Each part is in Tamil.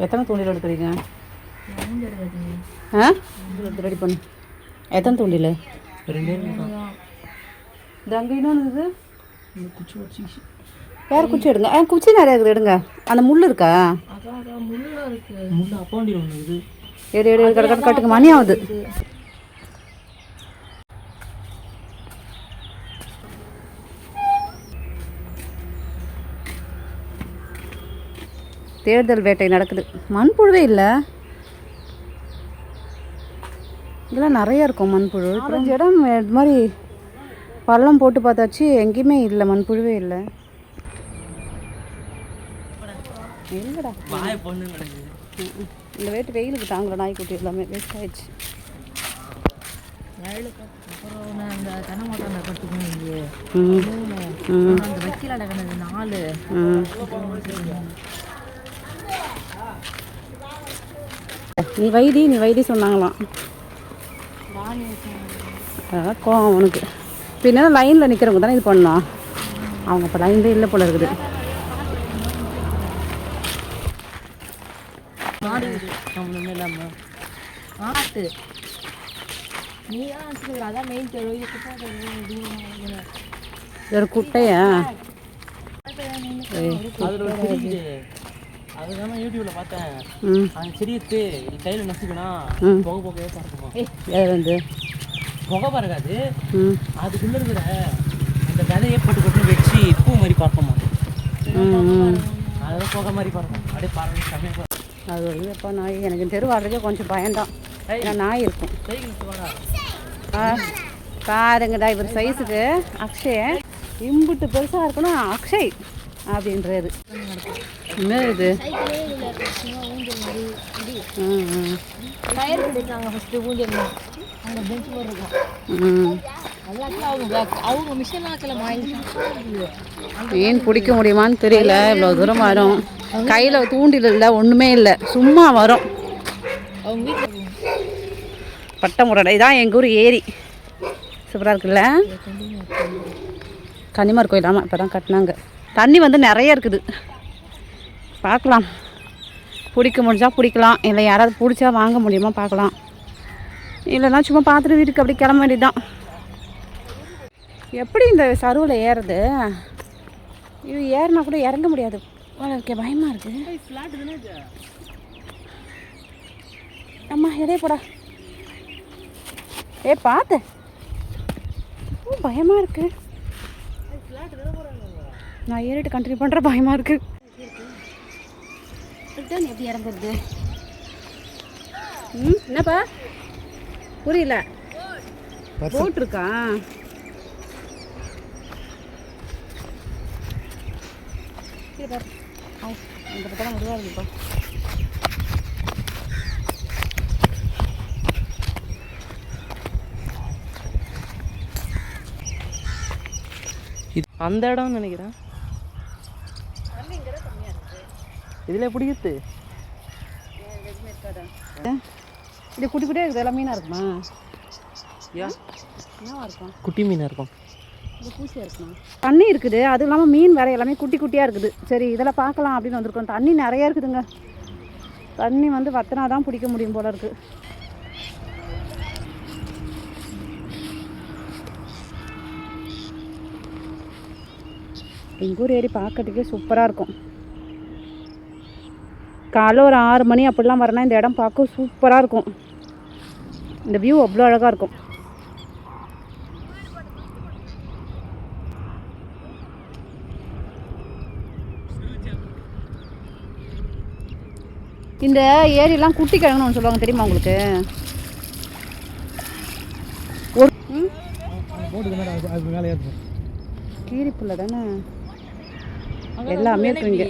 எத்தனை தூண்டில் எடுக்கிறீங்க? ஆ ரெடி பண்ணு. எத்தனை தூண்டில்? 2 இது அங்கே இன்னொன்று குச்சி வச்சு வேறு குச்சி எடுங்க. குச்சி நிறையா இருக்குது, எடுங்க. அந்த முள் இருக்கா? முள் அப்போ ஒன்று இருக்குது. எடு எடு எடு கட்டுங்க, மணி ஆகுது. தேடுதல் வேட்டை நடக்குது. மண்புழுவே இல்லை. இதெல்லாம் நிறையா இருக்கும் மண்புழு. கொஞ்சம் இடம் இது மாதிரி பள்ளம் போட்டு பார்த்தாச்சு, எங்கேயுமே இல்லை, மண்புழுவே இல்லை. இல்லைடா, இந்த வேட்டு வெயிலுக்கு தாங்கல, நாய்க்குட்டி எல்லாமே வேஸ்ட் ஆயிடுச்சு. நீ வைத்தி சொன்னாங்களாம். அதான் கோவம் அவனுக்கு. பின்னா லைனில் நிற்கிறவங்க தானே இது பண்ணோம். அவங்க இப்போ லைன்லேயே இல்லை போல இருக்குது. ஒரு குட்டையா? அதுதான் யூடியூப்ல பார்த்தேன். அந்த செடியத்து கையில் நசுக்கணும், புகை புகையே பறக்குமா. வந்து புகை பறக்காது, அதுக்குள்ள இருக்கிற அந்த விதையை போட்டு வச்சு பூ மாதிரி பறக்குமா. அதெல்லாம் புகை மாதிரி பறக்கும், அப்படியே பறந்து சமையல். அது வந்து எப்போ நாய் எனக்கு தெருவாடுறதுக்கே கொஞ்சம் பயம்தான். ஏன்னா நாய் இருக்கும். பாருங்கடா, இவர் சைஸுக்கு அக்ஷய் இம்புட்டு பெருசாக இருக்கணும். அக்ஷய் அப்படின்றது என்ன இது? மீன் பிடிக்க முடியுமான்னு தெரியல. இவ்வளோ தூரம் வரும், கையில் தூண்டில் இல்லை, ஒன்றுமே இல்லை, சும்மா வரும். பட்டை முரடை இதான் எங்கள் ஊர் ஏரி. சூப்பராக இருக்குல்ல? கன்னிமார் கோயில். ஆமாம், இப்போ தான் கட்டினாங்க. தண்ணி வந்து நிறைய இருக்குது. பார்க்கலாம், பிடிக்க முடிஞ்சா பிடிக்கலாம், இல்லை யாராவது பிடிச்சா வாங்க முடியுமா பார்க்கலாம். இல்லைன்னா சும்மா பார்த்துட்டு வீட்டுக்கு அப்படி கிளம்ப வேண்டியதுதான். எப்படி இந்த சருவில் ஏறுறது? இது ஏறினா கூட இறங்க முடியாது. ஓகே, பயமாக இருக்குது. அம்மா எதே போடா. பார்த்து பயமாக இருக்கு. நான் ஏறிட்டு கண்டினியூ பண்ணுற பயமாக இருக்கு. எப்படி இறங்குறது? என்னப்பா புரியல? போட் இருக்கா? இந்த பக்கம் முடிவா இருக்குப்பா. அந்த இடம் நினைக்கிறேன். இதில் பிடிக்குது. இது குட்டி குட்டியாக இருக்குது. எல்லாம் மீனாக இருக்குமா? என்னவா இருக்கும்? குட்டி மீனாக இருக்கும். இது பூசியாக இருக்குமா? தண்ணி இருக்குது, அதுவும் இல்லாமல் மீன் வேறு எல்லாமே குட்டி குட்டியாக இருக்குது. சரி, இதெல்லாம் பார்க்கலாம் அப்படின்னு வந்திருக்கோம். தண்ணி நிறையா இருக்குதுங்க. தண்ணி வந்து வத்தினா தான் பிடிக்க முடியும் போல இருக்குது. எங்கள் ஊர் ஏரி பார்க்கறதுக்கே சூப்பராக இருக்கும். காலைல ஒரு 6 மணி அப்படிலாம் வரனா இந்த இடம் பார்க்க சூப்பராக இருக்கும். இந்த வியூ அவ்வளோ அழகாக இருக்கும். இந்த ஏரியெல்லாம் குட்டி கிழங்குன்னு ஒன்று சொல்லுவாங்க, தெரியுமா உங்களுக்கு? ஒரு கீரிப்புள்ள தானே எல்லாமே இருக்குங்க.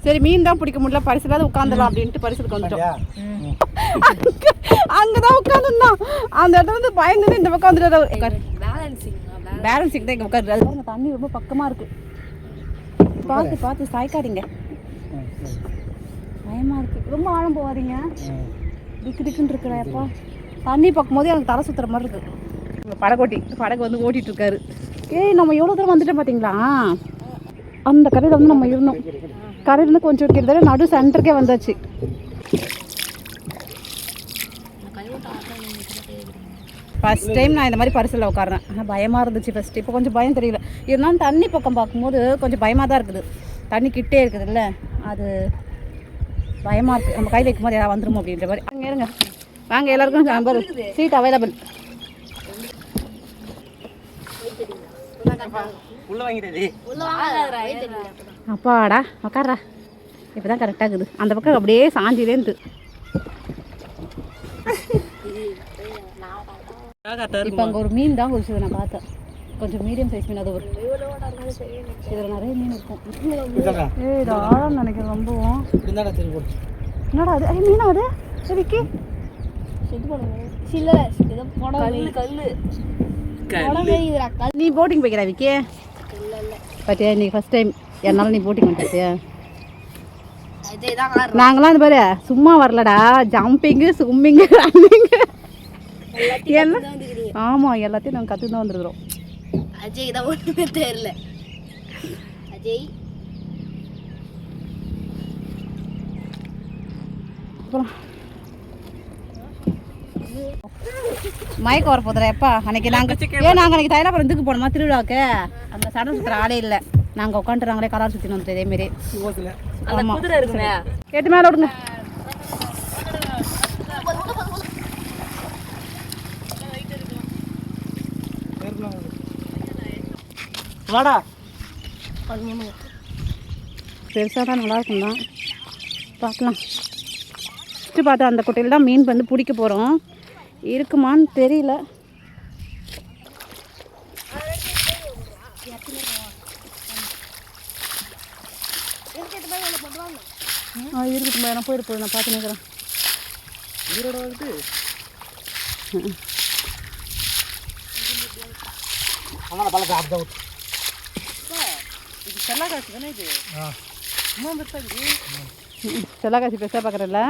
சரி, மீன் தான் பிடிக்க முடியல, பரிசுலாவது உட்காந்துடலாம் அப்படின்ட்டு பரிசுக்கு வந்துட்டோம். அங்கதான் உட்காந்துருந்தோம். அந்த இடத்துல வந்து பயந்து இந்த பக்கம் வந்துட்டு பேலன்சிங் தான் இங்கே உட்காந்து. தண்ணி ரொம்ப பக்கமாக இருக்கு. பார்த்து பார்த்து சாய்க்காதீங்க, பயமாக இருக்கு. ரொம்ப ஆழம் போகாதீங்க, டிக்கு டிக்குன்னு இருக்கிறப்பா. தண்ணி பார்க்கும் போதே எனக்கு தலை சுற்றுற மாதிரி இருக்கு. படகோட்டி படகு வந்து ஓட்டிகிட்டு இருக்காரு. ஏய் நம்ம எவ்வளோ தூரம் வந்துட்டோம் பார்த்தீங்களா? அந்த கரையில் வந்து நம்ம இருந்தோம். கரையிலேருந்து கொஞ்சம் கிட்டத்தட்ட நடு சென்டருக்கே வந்தாச்சு. ஃபஸ்ட் டைம் நான் இந்த மாதிரி பரிசில் உட்காறேன். ஆனால் பயமாக இருந்துச்சு ஃபஸ்ட்டு. இப்போ கொஞ்சம் பயம் தெரியல. இருந்தாலும் தண்ணி பக்கம் பார்க்கும்போது கொஞ்சம் பயமாக தான் இருக்குது. தண்ணி கிட்டே இருக்குதுல்ல, அது பயமாக இருக்குது. நம்ம கையில் வைக்கும்போது யாராவது வந்துருமோ அப்படின்ற மாதிரி. அங்கே இருங்க, வாங்க எல்லாருக்கும் நம்பர் சீட் அவைலபிள். அப்பாடா உக்காரா, இப்போ தான் கரெக்டாக இருக்குது. அந்த பக்கம் அப்படியே சாஞ்சிலேருந்து. இப்போ அங்கே ஒரு மீன் தான் குடிச்சது நான் பார்த்தேன். கொஞ்சம் மீடியம் சைஸ் மீன். அது ஒரு இதில் நிறைய மீன் இருக்கும். இது ஆழம் நினைக்கிறேன் ரொம்பவும். என்னடா அது? மீனா அது? சரிக்கி நீ போட்டிங் போய்க்கிறா விக்கி? பார்த்தியா இன்னைக்கு ஃபஸ்ட் டைம் என்னால் நீ போட்டிங் பண்ணிட்டியா? நாங்களாம் இந்த பாரு சும்மா வரலடா, ஜம்பிங்கு ஸ்விம்மிங்கு ரன்னிங்கு எல்லாம். ஆமாம், எல்லாத்தையும் நாங்கள் கற்று தான் வந்துருக்குறோம். அஜய் தான் ஒன்றுமே தெரியல. அஜய் அப்புறம் மயக்கம் வர போதுரா எப்பா? அன்னைக்கு நாங்கள் அன்னைக்கு தைலாபுரம் இதுக்கு போனோமா திருவிழாவுக்கு, அங்கே சடை சுற்றுற ஆளே இல்லை. நாங்கள் உட்காந்துறாங்களே கலர் சுற்றினு வந்துட்டு இதேமாரி. ஆமாம், கேட்டு மேலே விடுங்க. வாடா, பெருசாக தான் நல்லா இருக்கும் தான், பார்க்கலாம். ஃபஸ்ட்டு பார்த்தா அந்த குட்டையில் தான் மீன் வந்து பிடிக்க போகிறோம். இருக்குமான்னு தெரியல. இருக்கட்டும் பா, நான் போயிட்டு நான் பார்த்து நிற்கிறேன். உயிரோட வந்து செல்லாக்காசி தானே இது? செல்லாக்காசி பெருசாக பார்க்குறல்ல.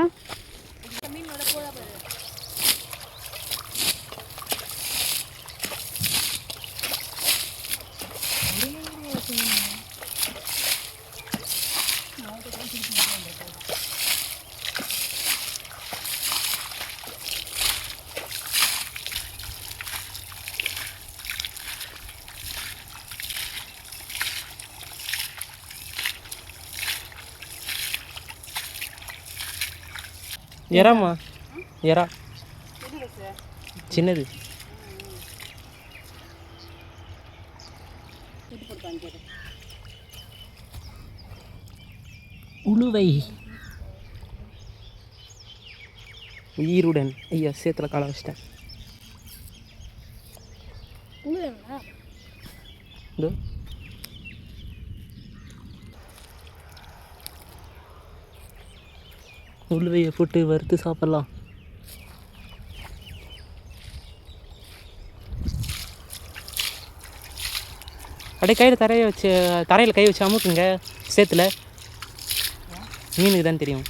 எறாமா? எறா சின்னது. உளுவை உயிருடன். ஐயா சேத்துல கால வச்சிட்டேன். உளுவையை போட்டு வறுத்து சாப்பிட்லாம். அப்படியே கையில் தரையில் கை வச்சு அமுக்குங்க சேத்துல. மீனுக்கு தான் தெரியும்.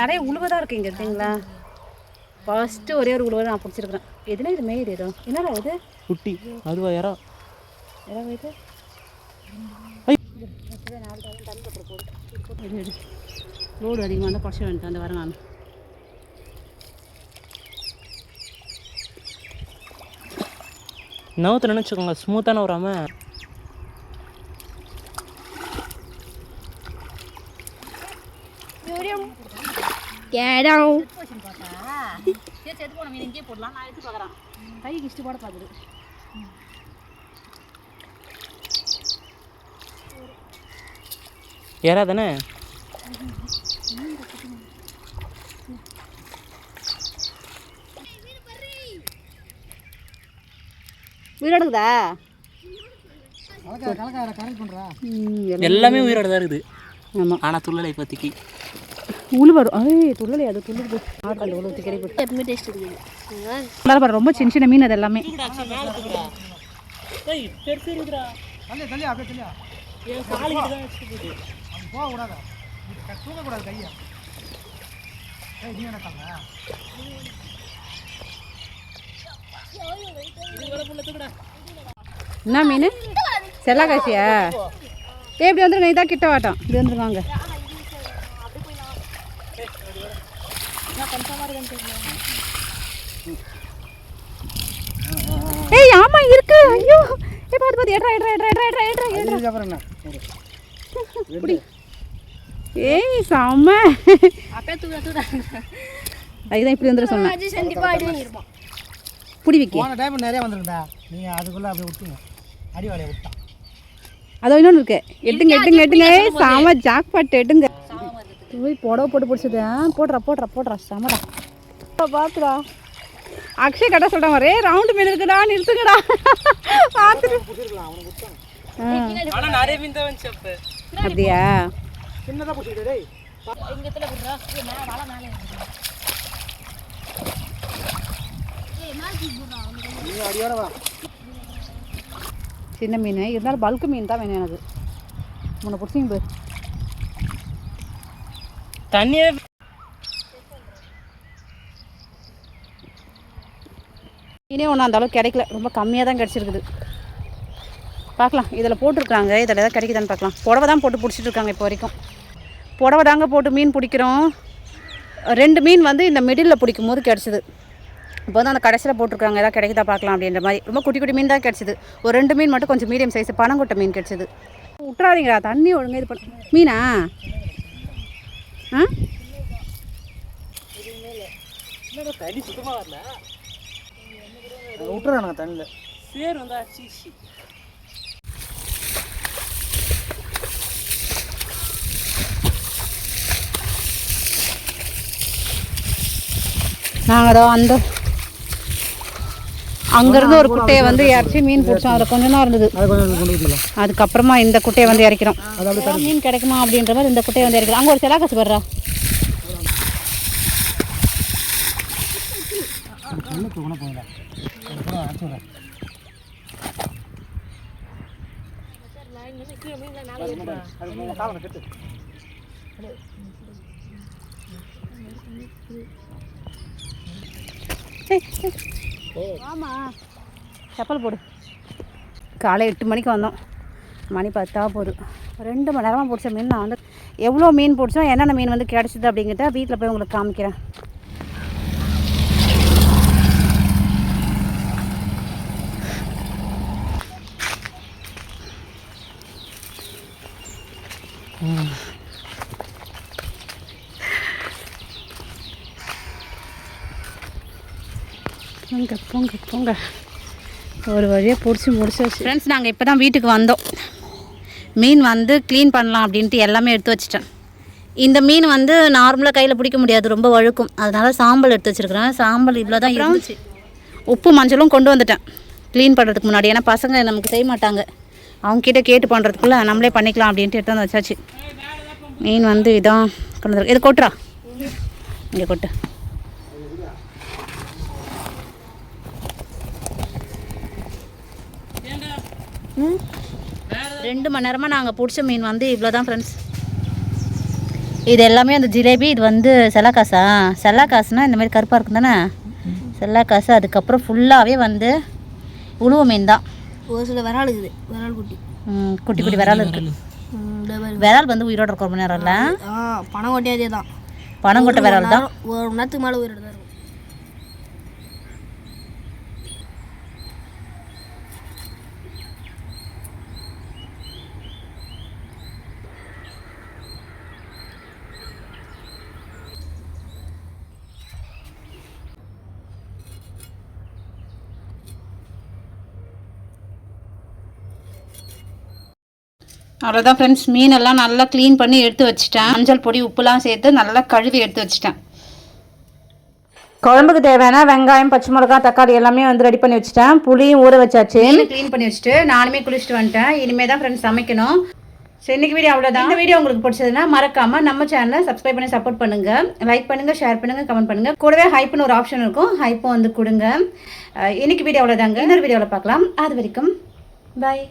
நிறைய உழுவை தான் இருக்குது இங்கே இருக்குங்களா. ஃபஸ்ட்டு ஒரே ஒரு உழுவை நான் பிடிச்சிருக்கிறேன். எதுனா இது மேய்து ஏதோ என்னடா இது? குட்டி அதுவா? எறா இது லோடு அதிகமாக இருந்தால் குறைச்சி வேண்டாம். அந்த வரேன் நான். நவுத்து நினச்சிக்கோங்க, ஸ்மூத்தான வராம. செத்து போன மீன் இங்கே போடலாம். நான் எடுத்து பார்க்குறேன். கைக்கு இஷ்டம் போட பார்க்குது. எறா தானே? உயிரோடுக்குதா? எல்லாமே உயிரோட தான் இருக்குது. ஆமாம், ஆனால் துள்ளலை இப்போதைக்கு உழு வரும். துள்ளலை அது துள்ளுது. ஆட்கள் உழு ஊற்றி கறிப்பட்டு எப்பவுமே டேஸ்ட் இருக்குது. பாரு, ரொம்ப சின்ன சின்ன மீன் அது எல்லாமே. என்ன மீன் செல்லாக்காசியா எப்படி வந்துருங்க இதான் கிட்ட வாட்டம் இப்படி வந்துருவாங்க ஏய் ஆமா இருக்கு ஐயோ ஏய் பாத்து பாத்து ஏட்ரா புடி ஏய் சாம அப்பே தூடா அதுதான் இப்படி வந்துட சொன்னேன் அஜய் கண்டிப்பா அடி இருப்பான் புடி வைக்க போன டைம் நிறைய வந்திருக்குடா நீங்க அதுக்குள்ள அப்படியே விட்டுங்க அடி வாளைய விட்டா அதோ இன்னொன்று இருக்கு எட்டுங்க ஏய் சாம ஜாக் பாட்டு எட்டுங்க போய் புடவை போட்டு பிடிச்சது போடுறா சாமடா பாத்துடா அக்ஷய் கட்ட சொல்றான் ஒரே ரவுண்டு மீன் இருக்குடா நிறுத்துங்கடா பார்த்துட்டு ஆனா நிறைய மீன் தான் வந்துச்சு அப்ப அப்படியா சின்னதா போட்டுடா டேய் இங்கத்துல குடுறா மேல வாள மேல ஏய் மாத்தி குடுறா நீ அடியோட வா சின்ன மீன் இருந்தாலும் பல்க் மீன் தான் வேணும் எனக்கு முன்ன பிடிச்சிங்க போய் தண்ணியே மீனே ஒன்றும் அந்த அளவுக்கு கிடைக்கல ரொம்ப கம்மியாக தான் கிடச்சிருக்குது பார்க்கலாம் இதில் போட்டிருக்காங்க இதில் எதாவது கிடைக்குதான்னு பார்க்கலாம் புடவை தான் போட்டு பிடிச்சிட்டு இருக்காங்க இப்போ வரைக்கும் புடவை தாங்க போட்டு மீன் பிடிக்கிறோம் 2 மீன் வந்து இந்த மிடில் பிடிக்கும் போது கிடச்சிது இப்போ வந்து அந்த கடைசியில் போட்டிருக்காங்க எதாவது கிடைக்குதா பார்க்கலாம் அப்படின்ற மாதிரி ரொம்ப குட்டி மீன் தான் கிடச்சிது ஒரு 2 மீன் மட்டும் கொஞ்சம் மீடியம் சைஸ் பனங்கொட்டை மீன் கிடச்சிது விட்றாதீங்களா தண்ணி ஒழுங்காக இது பண்ண மீனா ஆ தண்ணி சுத்தமா வரல விட்டுறானுங்க தண்ணியில் சேர் வந்தா சீசி நாங்கள் தான் அந்த அங்கேருந்து ஒரு குட்டையை வந்து இறச்சி மீன் பிடிச்சோம் அதில் கொஞ்சம் தான் இருந்தது அதுக்கப்புறமா இந்த குட்டையை வந்து இறக்கிறோம் மீன் கிடைக்குமா அப்படின்ற மாதிரி இந்த குட்டையை வந்து இறக்கிறோம் அங்கே ஒரு செலாக்காசு வர்றா ஆமா செப்பல் போடு காலை 8 மணிக்கு வந்தோம் மணி 10 போகுது 2 மணி நேரமாக பிடிச்ச மீன் நான் வந்து எவ்வளோ மீன் பிடிச்சோம் என்னென்ன மீன் வந்து கிடச்சிது அப்படிங்கிறத வீட்டில் போய் உங்களுக்கு காமிக்கிறேன் போங்க ஒரு வழியாக பிடிச்சி முடிச்சாச்சு ஃப்ரெண்ட்ஸ் நாங்கள் இப்போ தான் வீட்டுக்கு வந்தோம் மீன் வந்து க்ளீன் பண்ணலாம் அப்படின்ட்டு எல்லாமே எடுத்து வச்சிட்டேன் இந்த மீன் வந்து நார்மலாக கையில் பிடிக்க முடியாது ரொம்ப வழுக்கும் அதனால் சாம்பல் எடுத்து வச்சுருக்குறேன் சாம்பல் இவ்வளோ தான் இருந்துச்சு உப்பு மஞ்சளும் கொண்டு வந்துட்டேன் க்ளீன் பண்ணுறதுக்கு முன்னாடி ஏன்னா பசங்க நமக்கு செய்ய மாட்டாங்க அவங்கக்கிட்ட கேட்டு பண்ணுறதுக்குள்ளே நம்மளே பண்ணிக்கலாம் அப்படின்ட்டு எடுத்து வந்து வச்சாச்சு மீன் வந்து இதான் கொண்டு வந்து இது கொட்டுறா இங்கே கொட்டு ரெண்டு மணி நேரமாக நாங்கள் பிடிச்ச மீன் வந்து இவ்வளோ தான் ஃப்ரெண்ட்ஸ் இது எல்லாமே அந்த ஜிலேபி இது வந்து செல்லாக்காசா செல்லாக்காசுனா இந்த மாதிரி கருப்பாக இருக்கும் தானே செல்லாக்காசு அதுக்கப்புறம் ஃபுல்லாகவே வந்து உழுவ மீன் தான் ஒரு சில விரால் இருக்குது விரால் குட்டி குட்டி குட்டி விரால் இருக்குது விரால் வந்து உயிரோட இருக்கும் ரொம்ப நேரம் இல்லை பனங்கொட்டை அதே தான் பனங்கொட்டை விரால் தான் ஒரு மணி நேரத்துக்கு மேலே உயிரோட தான் இருக்கும் அவ்வளோதான் ஃப்ரெண்ட்ஸ் மீனெல்லாம் நல்லா க்ளீன் பண்ணி எடுத்து வச்சுட்டேன் மஞ்சள் பொடி உப்புலாம் சேர்த்து நல்லா கழுவி எடுத்து வச்சுட்டேன் குழம்புக்கு தேவையான வெங்காயம் பச்சை மிளகா தக்காளி எல்லாமே வந்து ரெடி பண்ணி வச்சுட்டேன் புளியும் ஊற வச்சாச்சு க்ளீன் பண்ணி வச்சுட்டு நானுமே குளிச்சுட்டு வந்துட்டேன் இனிமேல் தான் ஃப்ரெண்ட்ஸ் சமைக்கணும் ஸோ இன்றைக்கி வீடியோ அவ்வளோதான் இந்த வீடியோ உங்களுக்கு பிடிச்சதுன்னா மறக்காமல் நம்ம சேனலை சப்ஸ்கிரைப் பண்ணி சப்போர்ட் பண்ணுங்கள் லைக் பண்ணுங்கள் ஷேர் பண்ணுங்கள் கமெண்ட் பண்ணுங்கள் கூடவே ஹைப்னு ஒரு ஆப்ஷன் இருக்கும் ஹைப்பும் வந்து கொடுங்க இன்றைக்கி வீடியோ அவ்வளோதாங்க இன்னொரு வீடியோவில் பார்க்கலாம் அது வரைக்கும் பாய்